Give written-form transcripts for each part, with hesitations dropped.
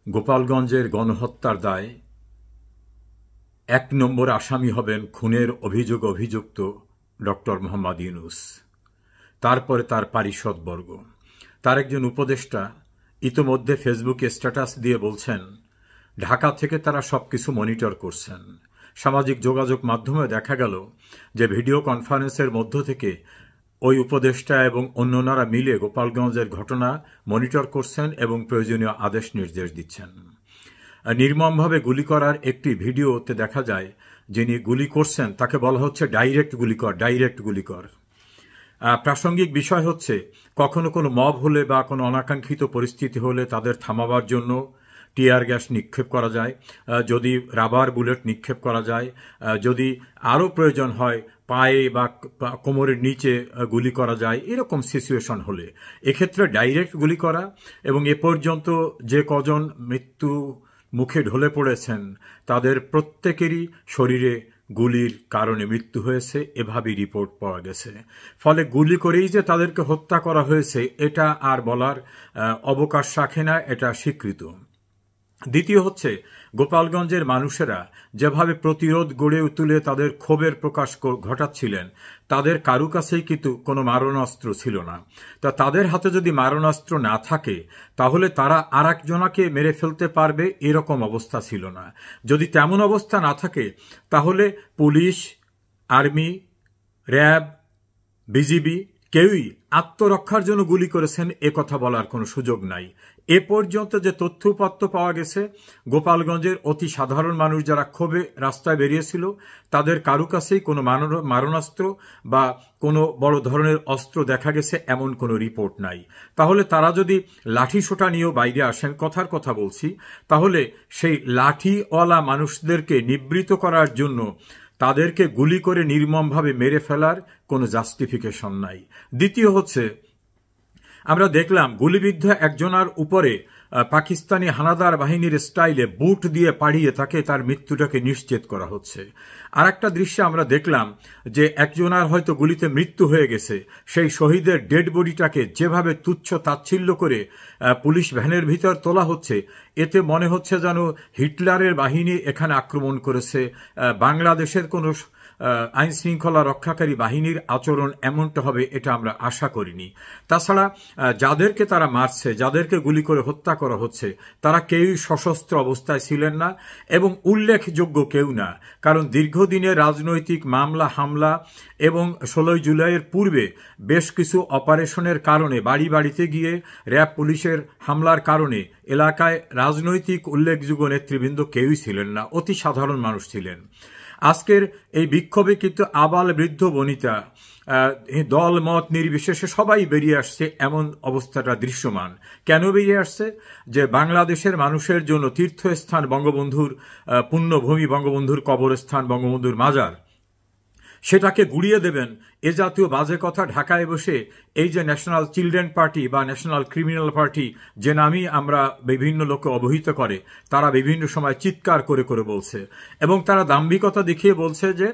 গোপালগঞ্জের গণহত্যার দায়ে ১ নম্বর আসামি হবেন খুনের অভিযোগে অভিযুক্ত ডক্টর মোহাম্মদ ইউনূস। তারপরে তার পারিষদবর্গ, তার একজন উপদেষ্টা ইতোমধ্যে ফেসবুকে স্ট্যাটাস দিয়ে বলছেন ঢাকা থেকে তারা সবকিছু মনিটর করছেন। সামাজিক যোগাযোগ মাধ্যমে দেখা গেল যে ভিডিও কনফারেন্সের মধ্য থেকে ওই উপদেষ্টা এবং অন্যরা মিলে গোপালগঞ্জের ঘটনা মনিটর করছেন এবং প্রয়োজনীয় আদেশ নির্দেশ দিচ্ছেন। নির্মমভাবে গুলি করার একটি ভিডিওতে দেখা যায় যিনি গুলি করছেন তাকে বলা হচ্ছে ডাইরেক্ট গুলি কর। প্রাসঙ্গিক বিষয় হচ্ছে কখনো কোনো মব হলে বা কোনো অনাকাঙ্ক্ষিত পরিস্থিতি হলে তাদের থামাবার জন্য টিয়ার গ্যাস নিক্ষেপ করা যায়, যদি রাবার বুলেট নিক্ষেপ করা যায়, যদি আরও প্রয়োজন হয় পায়ে বা কোমরের নিচে গুলি করা যায়, এরকম সিচুয়েশন হলে এক্ষেত্রে ডাইরেক্ট গুলি করা। এবং এ পর্যন্ত যে কজন মৃত্যু মুখে ঢলে পড়েছেন তাদের প্রত্যেকেরই শরীরে গুলির কারণে মৃত্যু হয়েছে, এভাবেই রিপোর্ট পাওয়া গেছে। ফলে গুলি করেই যে তাদেরকে হত্যা করা হয়েছে এটা আর বলার অবকাশ রাখে না, এটা স্বীকৃত। দ্বিতীয় হচ্ছে গোপালগঞ্জের মানুষেরা যেভাবে প্রতিরোধ গড়ে তুলে তাদের ক্ষোভের প্রকাশ ঘটাচ্ছিলেন, তাদের কারু কাছেই কিন্তু কোনো মারণাস্ত্র ছিল না। তা তাদের হাতে যদি মারণাস্ত্র না থাকে তাহলে তারা আর একজনাকে মেরে ফেলতে পারবে এরকম অবস্থা ছিল না। যদি তেমন অবস্থা না থাকে তাহলে পুলিশ, আর্মি, র্যাব, বিজিবি কেউই আত্মরক্ষার জন্য গুলি করেছেন এ কথা বলার কোনো সুযোগ নাই। এ পর্যন্ত যে তথ্যপত্র পাওয়া গেছে গোপালগঞ্জের অতি সাধারণ মানুষ যারা ক্ষোভে রাস্তায় বেরিয়েছিল তাদের কারু কাছেই কোনো মারণাস্ত্র বা কোনো বড় ধরনের অস্ত্র দেখা গেছে এমন কোনো রিপোর্ট নাই। তাহলে তারা যদি লাঠি সোটা নিয়েও বাইরে আসেন, কথার কথা বলছি, তাহলে সেই লাঠিওয়ালা মানুষদেরকে নিবৃত করার জন্য তাদেরকে গুলি করে নির্মমভাবে মেরে ফেলার কোনো জাস্টিফিকেশন নাই। দ্বিতীয় হচ্ছে আমরা দেখলাম গুলিবিদ্ধ একজনের উপরে পাকিস্তানি হানাদার বাহিনীর স্টাইলে বুট দিয়ে পাড়িয়ে তাকে তার মৃত্যুটাকে নিশ্চিত করা হচ্ছে। আর একটা দৃশ্যে আমরা দেখলাম যে একজনের হয়তো গুলিতে মৃত্যু হয়ে গেছে, সেই শহীদের ডেড বডিটাকে যেভাবে তুচ্ছ তাচ্ছিল্য করে পুলিশ ভ্যানের ভিতর তোলা হচ্ছে, এতে মনে হচ্ছে যেন হিটলারের বাহিনী এখানে আক্রমণ করেছে। বাংলাদেশের কোনো আইন শৃঙ্খলা রক্ষাকারী বাহিনীর আচরণ এমনটা হবে এটা আমরা আশা করিনি। তাছাড়া যাদেরকে তারা মারছে, যাদেরকে গুলি করে হত্যা করা হচ্ছে, তারা কেউই সশস্ত্র অবস্থায় ছিলেন না এবং উল্লেখযোগ্য কেউ না। কারণ দীর্ঘদিনের রাজনৈতিক মামলা হামলা এবং 16 জুলাইয়ের পূর্বে বেশ কিছু অপারেশনের কারণে বাড়ি বাড়িতে গিয়ে র্যাব পুলিশের হামলার কারণে এলাকায় রাজনৈতিক উল্লেখযোগ্য নেতৃবৃন্দ কেউই ছিলেন না, অতি সাধারণ মানুষ ছিলেন। আজকের এই বিক্ষোভে কিন্তু আবাল বৃদ্ধ বনিতা দল মত নির্বিশেষে সবাই বেরিয়ে আসছে, এমন অবস্থাটা দৃশ্যমান। কেন বেরিয়ে আসছে? যে বাংলাদেশের মানুষের জন্য তীর্থস্থান বঙ্গবন্ধুর পুণ্যভূমি, বঙ্গবন্ধুর কবরস্থান, বঙ্গবন্ধুর মাজার, সেটাকে গুড়িয়ে দেবেন এ জাতীয় বাজে কথা ঢাকায় বসে এই যে ন্যাশনাল চিলড্রেন পার্টি বা ন্যাশনাল ক্রিমিনাল পার্টি যে নামই আমরা বিভিন্ন লোককে অবহিত করে, তারা বিভিন্ন সময় চিৎকার করে করে বলছে এবং তারা দাম্ভিকতা দেখিয়ে বলছে যে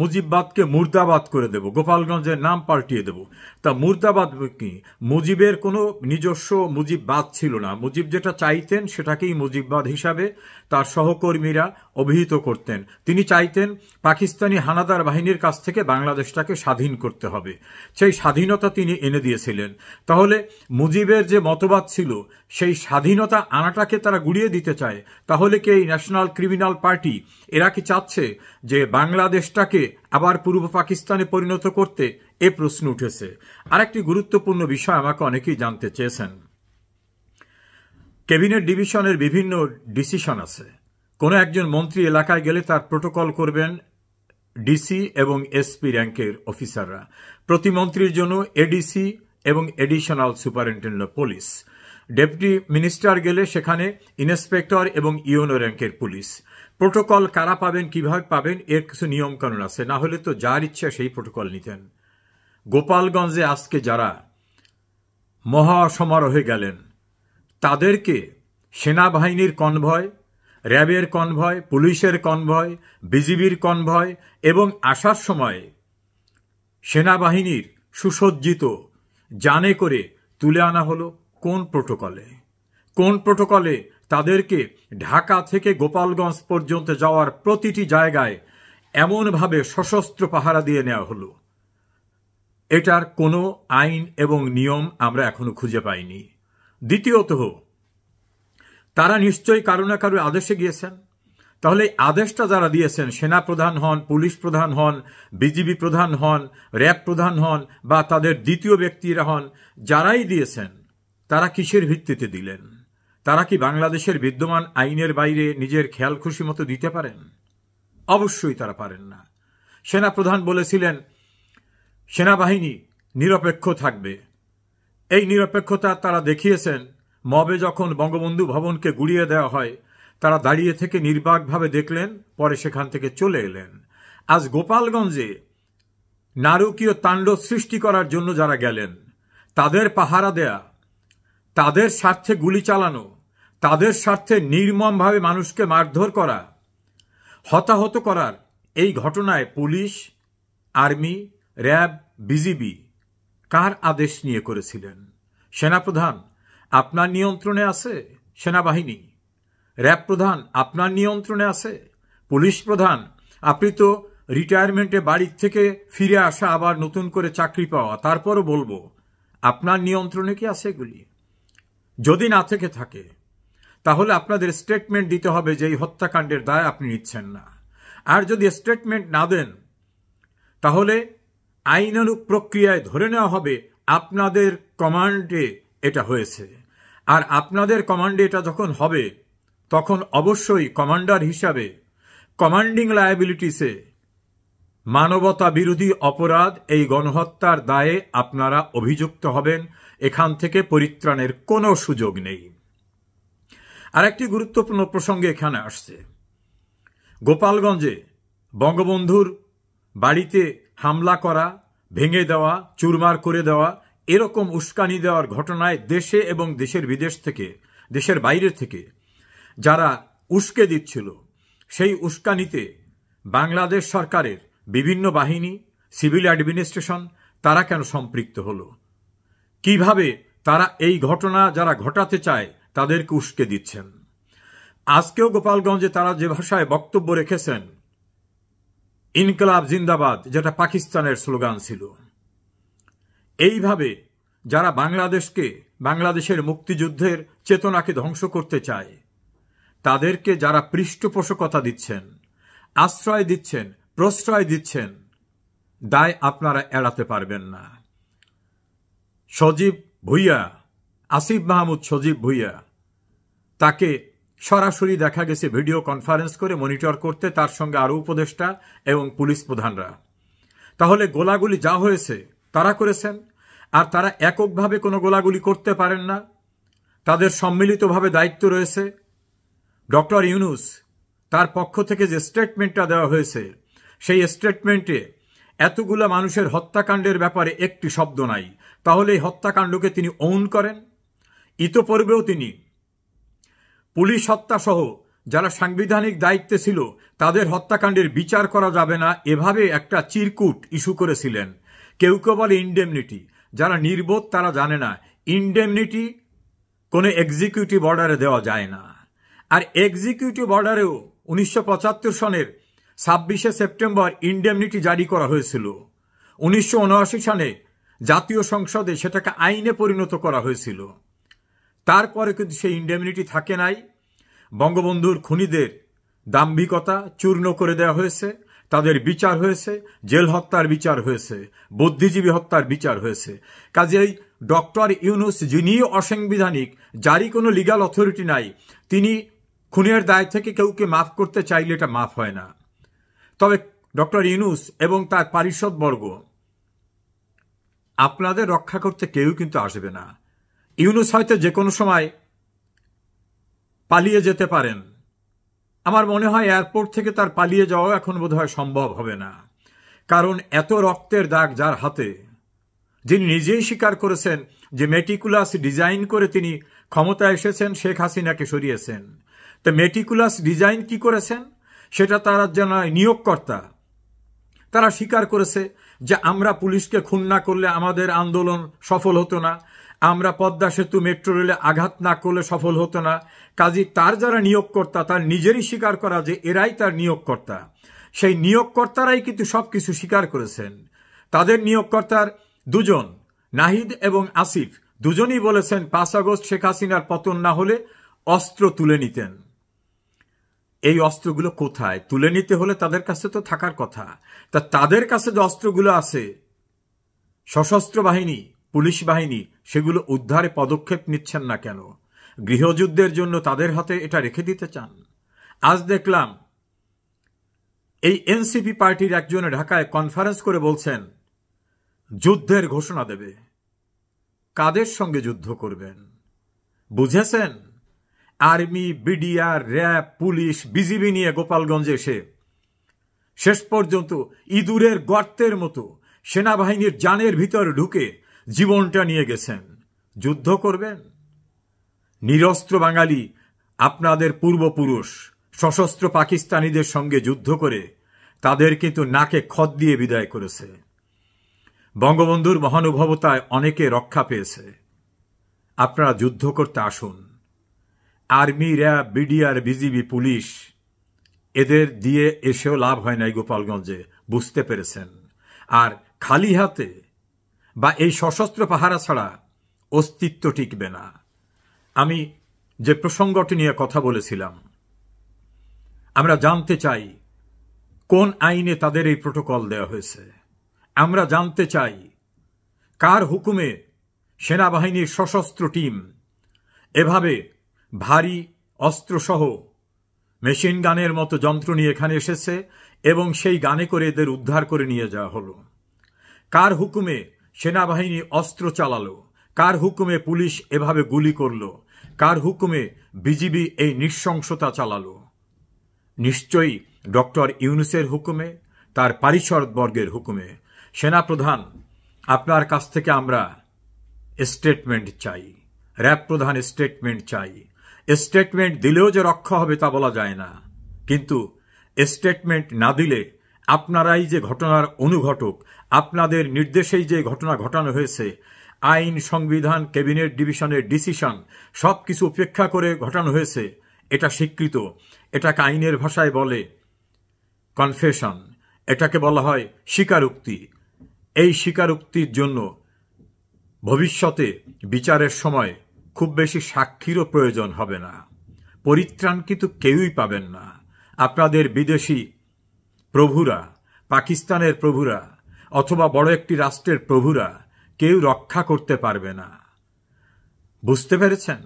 মুজিববাদকে মুর্দাবাদ করে দেব, গোপালগঞ্জের নাম পাল্টিয়ে দেব। তা মুর্দাবাদ কি? মুজিবের কোনো নিজস্ব মুজিববাদ ছিল না। মুজিব যেটা চাইতেন সেটাকেই মুজিববাদ হিসাবে তার সহকর্মীরা অভিহিত করতেন। তিনি চাইতেন পাকিস্তানি হানাদার বাহিনীর কাছ থেকে বাংলাদেশটাকে স্বাধীন করতে হবে, সেই স্বাধীনতা তিনি এনে দিয়েছিলেন। তাহলে মুজিবের যে মতবাদ ছিল সেই স্বাধীনতা আনাটাকে তারা গুড়িয়ে দিতে চায়। তাহলে কি এই ন্যাশনাল ক্রিমিনাল পার্টি এরা কি চাচ্ছে যে বাংলাদেশটাকে আবার পূর্ব পাকিস্তানে পরিণত করতে? এ প্রশ্ন উঠেছে। আরেকটি গুরুত্বপূর্ণ বিষয় আমাকে অনেকেই জানতে চেয়েছেন। ক্যাবিনেট ডিভিশনের বিভিন্ন ডিসিশন আছে। কোনো একজন মন্ত্রী এলাকায় গেলে তার প্রোটোকল করবেন ডিসি এবং এসপি র্যাঙ্কের অফিসাররা। প্রতিমন্ত্রীর জন্য এডিসি এবং additional superintendent police. Deputy minister গেলে সেখানে ইন্সপেক্টর এবং ইউনো র্যাঙ্কের পুলিশ। প্রোটোকল কারা পাবেন, কিভাবে পাবেন, এর কিছু নিয়মকানুন আছে, না হলে তো যার ইচ্ছা সেই প্রোটোকল নিতেন। গোপালগঞ্জে আজকে যারা মহাসমারোহে গেলেন তাদেরকে সেনাবাহিনীর কনভয়, র্যাবের কনভয়, পুলিশের কনভয়, বিজিবির কনভয় এবং আসার সময় সেনাবাহিনীর সুসজ্জিত যানে করে তুলে আনা হলো কোন প্রোটোকলে? কোন প্রোটোকলে তাদেরকে ঢাকা থেকে গোপালগঞ্জ পর্যন্ত যাওয়ার প্রতিটি জায়গায় এমনভাবে সশস্ত্র পাহারা দিয়ে নেওয়া হলো, এটার কোনো আইন এবং নিয়ম আমরা এখনো খুঁজে পাইনি। দ্বিতীয়ত, তারা নিশ্চয়ই কারো না কারো আদেশে গিয়েছেন। তাহলে এই আদেশটা যারা দিয়েছেন, সেনা প্রধান হন, পুলিশ প্রধান হন, বিজিবি প্রধান হন, র্যাব প্রধান হন বা তাদের দ্বিতীয় ব্যক্তিরা হন, যারাই দিয়েছেন তারা কিসের ভিত্তিতে দিলেন? তারা কি বাংলাদেশের বিদ্যমান আইনের বাইরে নিজের খেয়াল খুশি মতো দিতে পারেন? অবশ্যই তারা পারেন না। সেনা প্রধান বলেছিলেন সেনাবাহিনী নিরপেক্ষ থাকবে। এই নিরপেক্ষতা তারা দেখিয়েছেন। মবে যখন বঙ্গবন্ধু ভবনকে গুড়িয়ে দেওয়া হয়, তারা দাঁড়িয়ে থেকে নির্বাকভাবে দেখলেন, পরে সেখান থেকে চলে এলেন। আজ গোপালগঞ্জে নারকীয় তাণ্ডব সৃষ্টি করার জন্য যারা গেলেন, তাদের পাহারা দেয়া, তাদের স্বার্থে গুলি চালানো, তাদের স্বার্থে নির্মমভাবে মানুষকে মারধর করা, হতাহত করার এই ঘটনায় পুলিশ, আর্মি, র্যাব, বিজিবি কার আদেশ নিয়ে করেছিলেন? সেনাপ্রধান আপনার নিয়ন্ত্রণে আছে? সেনাবাহিনী, র্যাব প্রধান আপনার নিয়ন্ত্রণে আছে? পুলিশ প্রধান, আপনি তো রিটায়ারমেন্টে বাড়ির থেকে ফিরে আসা, আবার নতুন করে চাকরি পাওয়া, তারপরও বলবো আপনার নিয়ন্ত্রণে কি আছে এগুলি? যদি না থেকে থাকে, তাহলে আপনাদের স্টেটমেন্ট দিতে হবে যে এই হত্যাকাণ্ডের দায় আপনি নিচ্ছেন না। আর যদি স্টেটমেন্ট না দেন, তাহলে আইনানুগ প্রক্রিয়ায় ধরে নেওয়া হবে আপনাদের কমান্ডে এটা হয়েছে। আর আপনাদের কমান্ডে এটা যখন হবে, তখন অবশ্যই কমান্ডার হিসাবে কমান্ডিং লায়াবিলিটিসে মানবতা বিরোধী অপরাধ, এই গণহত্যার দায়ে আপনারা অভিযুক্ত হবেন। এখান থেকে পরিত্রাণের কোনো সুযোগ নেই। আরেকটি গুরুত্বপূর্ণ প্রসঙ্গে এখানে আসছে। গোপালগঞ্জে বঙ্গবন্ধুর বাড়িতে হামলা করা, ভেঙে দেওয়া, চুরমার করে দেওয়া, এরকম উস্কানি দেওয়ার ঘটনায় দেশে এবং দেশের বিদেশ থেকে, দেশের বাইরে থেকে যারা উস্কে দিচ্ছিল, সেই উস্কানিতে বাংলাদেশ সরকারের বিভিন্ন বাহিনী, সিভিল অ্যাডমিনিস্ট্রেশন, তারা কেন সম্পৃক্ত হলো? কিভাবে তারা এই ঘটনা যারা ঘটাতে চায় তাদেরকে উস্কে দিচ্ছেন? আজকেও গোপালগঞ্জে তারা যে ভাষায় বক্তব্য রেখেছেন, ইনকলাব জিন্দাবাদ, যেটা পাকিস্তানের স্লোগান ছিল, এইভাবে যারা বাংলাদেশকে, বাংলাদেশের মুক্তিযুদ্ধের চেতনাকে ধ্বংস করতে চায়, তাদেরকে যারা পৃষ্ঠপোষকতা দিচ্ছেন, আশ্রয় দিচ্ছেন, প্রশ্রয় দিচ্ছেন, দায় আপনারা এড়াতে পারবেন না। সজীব ভুইয়া, আসিফ মাহমুদ সজীব ভুইয়া, তাকে সরাসরি দেখা গেছে ভিডিও কনফারেন্স করে মনিটর করতে, তার সঙ্গে আরও উপদেষ্টা এবং পুলিশ প্রধানরা। তাহলে গোলাগুলি যা হয়েছে তারা করেছেন, আর তারা এককভাবে কোনো গোলাগুলি করতে পারেন না, তাদের সম্মিলিতভাবে দায়িত্ব রয়েছে। ডক্টর ইউনূস তার পক্ষ থেকে যে স্টেটমেন্টটা দেওয়া হয়েছে, সেই স্টেটমেন্টে এতগুলো মানুষের হত্যাকাণ্ডের ব্যাপারে একটি শব্দ নাই। তাহলে এই হত্যাকাণ্ডকে তিনি ওন করেন। ইতোপূর্বেও তিনি পুলিশ হত্যা সহ যারা সাংবিধানিক দায়িত্বে ছিল তাদের হত্যাকাণ্ডের বিচার করা যাবে না, এভাবে একটা চিরকুট ইস্যু করেছিলেন। কেউ কেউ বলে ইনডেমনিটি, যারা নির্বোধ তারা জানে না ইনডেমনিটি কোনো এক্সিকিউটিভ অর্ডারে দেওয়া যায় না। আর এক্সিকিউটিভ অর্ডারেও 1975 সনের 26শে সেপ্টেম্বর ইনডেমনিটি জারি করা হয়েছিল। 1979 সালে জাতীয় সংসদে সেটাকে আইনে পরিণত করা হয়েছিল। তারপরে কিন্তু সেই ইনডেমনিটি থাকে নাই। বঙ্গবন্ধুর খুনিদের দাম্ভিকতা চূর্ণ করে দেওয়া হয়েছে, তাদের বিচার হয়েছে, জেল হত্যার বিচার হয়েছে, বুদ্ধিজীবী হত্যার বিচার হয়েছে। কাজেই ডক্টর ইউনূস, যিনি অসাংবিধানিক, যারই কোনো লিগাল অথরিটি নাই, তিনি খুনের দায় থেকে কেউকে মাফ করতে চাইলে এটা মাফ হয় না। তবে ডক্টর ইউনূস এবং তার পারিষদবর্গ আপনাদের রক্ষা করতে কেউ কিন্তু আসবে না। ইউনূস হয়তো যে কোনো সময় পালিয়ে যেতে পারেন। আমার মনে হয় এয়ারপোর্ট থেকে তার পালিয়ে যাওয়া এখন বোধহয় সম্ভব হবে না। কারণ এত রক্তের দাগ যার হাতে, যিনি নিজেই স্বীকার করেছেন যে মেটিকুলাস ডিজাইন করে তিনি ক্ষমতায় এসেছেন, শেখ হাসিনাকে সরিয়েছেন। তো মেটিকুলাস ডিজাইন কি করেছেন সেটা তারা যারা নিয়োগকর্তা, তারা স্বীকার করেছে যে আমরা পুলিশকে খুন না করলে আমাদের আন্দোলন সফল হতো না, আমরা পদ্মা সেতু মেট্রো রেলে আঘাত না করলে সফল হতো না। কাজী তার যারা নিয়োগকর্তা তার নিজেরই স্বীকার করা যে এরাই তার নিয়োগকর্তা। সেই নিয়োগকর্তারাই কিন্তু সবকিছু স্বীকার করেছেন। তাদের নিয়োগকর্তার দুজন, নাহিদ এবং আসিফ, দুজনই বলেছেন 5 আগস্ট শেখ হাসিনার পতন না হলে অস্ত্র তুলে নিতেন। এই অস্ত্রগুলো কোথায়? তুলে নিতে হলে তাদের কাছে তো থাকার কথা। তা তাদের কাছে যে অস্ত্রগুলো আছে, সশস্ত্র বাহিনী, পুলিশ বাহিনী, সেগুলো উদ্ধারে পদক্ষেপ নিচ্ছেন না কেন? গৃহযুদ্ধের জন্য তাদের হাতে এটা রেখে দিতে চান? আজ দেখলাম এই এনসিপি পার্টির একজনে ঢাকায় কনফারেন্স করে বলছেন যুদ্ধের ঘোষণা দেবে। কাদের সঙ্গে যুদ্ধ করবেন বুঝেছেন? Army, BDR, RAB, police, BGB নিয়ে গোপালগঞ্জে এসে শেষ পর্যন্ত ইঁদুরের গর্তের মতো সেনাবাহিনীর জানের ভিতর ঢুকে জীবনটা নিয়ে গেছেন। যুদ্ধ করবেন? নিরস্ত্র বাঙালি আপনাদের পূর্বপুরুষ সশস্ত্র পাকিস্তানিদের সঙ্গে যুদ্ধ করে তাদের কিন্তু নাকে খত দিয়ে বিদায় করেছে। বঙ্গবন্ধুর মহানুভবতায় অনেকে রক্ষা পেয়েছে। আপনারা যুদ্ধ করতে আসুন। Army, RAB, BDR, BGB, police, এদের দিয়ে এসেও লাভ হয় নাই গোপালগঞ্জে, বুঝতে পেরেছেন। আর খালি হাতে বা এই সশস্ত্র পাহারা ছাড়া অস্তিত্ব টিকবে না। আমি যে প্রসঙ্গটি নিয়ে কথা বলেছিলাম, আমরা জানতে চাই কোন আইনে তাদের এই প্রটোকল দেওয়া হয়েছে। আমরা জানতে চাই কার হুকুমে সেনাবাহিনীর সশস্ত্র টিম এভাবে ভারী অস্ত্রসহ মেশিন গানের মতো যন্ত্র নিয়ে এখানে এসেছে এবং সেই গানে করে এদের উদ্ধার করে নিয়ে যাওয়া হলো। কার হুকুমে সেনাবাহিনী অস্ত্র চালালো? কার হুকুমে পুলিশ এভাবে গুলি করলো? কার হুকুমে বিজিবি এই নৃশংসতা চালালো? নিশ্চয়ই ডক্টর ইউনূসের হুকুমে, তার পারিষদবর্গের হুকুমে। সেনাপ্রধান, আপনার কাছ থেকে আমরা স্টেটমেন্ট চাই। র্যাব প্রধান স্টেটমেন্ট চাই। স্টেটমেন্ট দিলেও যে রক্ষা হবে তা বলা যায় না, কিন্তু স্টেটমেন্ট না দিলে আপনারাই যে ঘটনার অনুঘটক, আপনাদের নির্দেশেই যে ঘটনা ঘটানো হয়েছে, আইন, সংবিধান, ক্যাবিনেট ডিভিশনের ডিসিশন সবকিছু উপেক্ষা করে ঘটানো হয়েছে, এটা স্বীকৃত। এটাকে আইনের ভাষায় বলে কনফেশন, এটাকে বলা হয় স্বীকারোক্তি। এই স্বীকারোক্তির জন্য ভবিষ্যতে বিচারের সময় খুব বেশি সাক্ষীরও প্রয়োজন হবে না। পরিত্রাণ কিন্তু কেউই পাবেন না। আপনাদের বিদেশি প্রভুরা, পাকিস্তানের প্রভুরা অথবা বড় একটি রাষ্ট্রের প্রভুরা কেউ রক্ষা করতে পারবে না। বুঝতে পেরেছেন?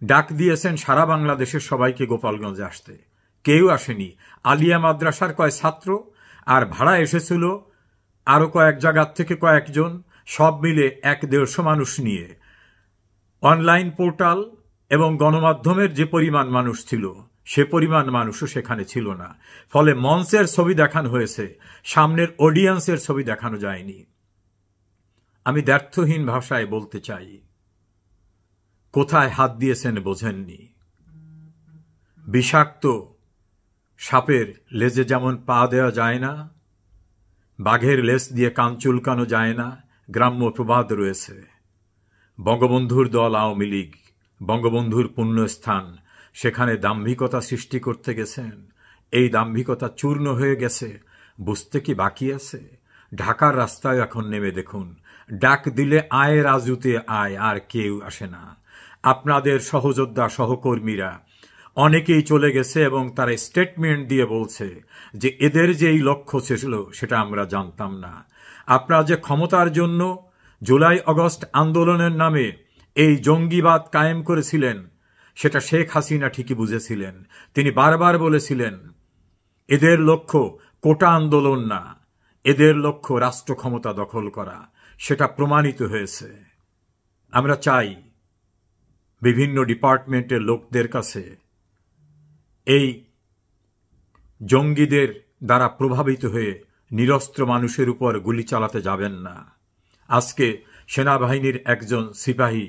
ডাক দিয়েছেন সারা বাংলাদেশের সবাইকে গোপালগঞ্জে আসতে, কেউ আসেনি। আলিয়া মাদ্রাসার কয়েক ছাত্র আর ভাড়া এসেছিল আরো কয়েক জায়গার থেকে কয়েকজন, সব মিলে 150 মানুষ নিয়ে। অনলাইন পোর্টাল এবং গণমাধ্যমের যে পরিমাণ মানুষ ছিল সে পরিমাণ মানুষও সেখানে ছিল না। ফলে মঞ্চের ছবি দেখানো হয়েছে, সামনের অডিয়েন্সের ছবি দেখানো যায়নি। আমি দ্ব্যর্থহীন ভাষায় বলতে চাই, কোথায় হাত দিয়েছেন বোঝেননি। বিষাক্ত সাপের লেজে যেমন পা দেওয়া যায় না, বাঘের লেজ দিয়ে কান চুলকানো যায় না, গ্রাম্য প্রবাদ রয়েছে। বঙ্গবন্ধুর দল আওয়ামী লীগ, বঙ্গবন্ধুর পুণ্যস্থান, সেখানে দাম্ভিকতা সৃষ্টি করতে গেছেন। এই দাম্ভিকতা চূর্ণ হয়ে গেছে, বুঝতে কি বাকি আছে? ঢাকার রাস্তায় এখন নেমে দেখুন, ডাক দিলে আয় রাজুতে আয়, আর কেউ আসে না। আপনাদের সহযোদ্ধা সহকর্মীরা অনেকেই চলে গেছে এবং তারা স্টেটমেন্ট দিয়ে বলছে যে এদের যে এই লক্ষ্য ছিল সেটা আমরা জানতাম না। আপনারা যে ক্ষমতার জন্য জুলাই আগস্ট আন্দোলনের নামে এই জঙ্গিবাদ কায়েম করেছিলেন সেটা শেখ হাসিনা ঠিকই বুঝেছিলেন। তিনি বারবার বলেছিলেন এদের লক্ষ্য কোটা আন্দোলন না, এদের লক্ষ্য রাষ্ট্র ক্ষমতা দখল করা। সেটা প্রমাণিত হয়েছে। আমরা চাই বিভিন্ন ডিপার্টমেন্টের লোকদের কাছে এই জঙ্গিদের দ্বারা প্রভাবিত হয়ে নিরস্ত্র মানুষের উপর গুলি চালাতে যাবেন না। আজকে সেনাবাহিনীর একজন সিপাহী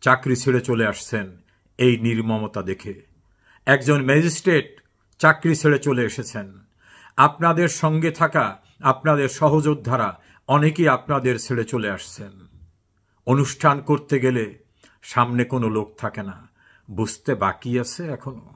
চাকরি ছেড়ে চলে আসছেন এই নির্মমতা দেখে। একজন ম্যাজিস্ট্রেট চাকরি ছেড়ে চলে এসেছেন। আপনাদের সঙ্গে থাকা আপনাদের সহযোদ্ধারা অনেকেই আপনাদের ছেড়ে চলে আসছেন। অনুষ্ঠান করতে গেলে সামনে কোনো লোক থাকে না, বুঝতে বাকি আছে এখনো।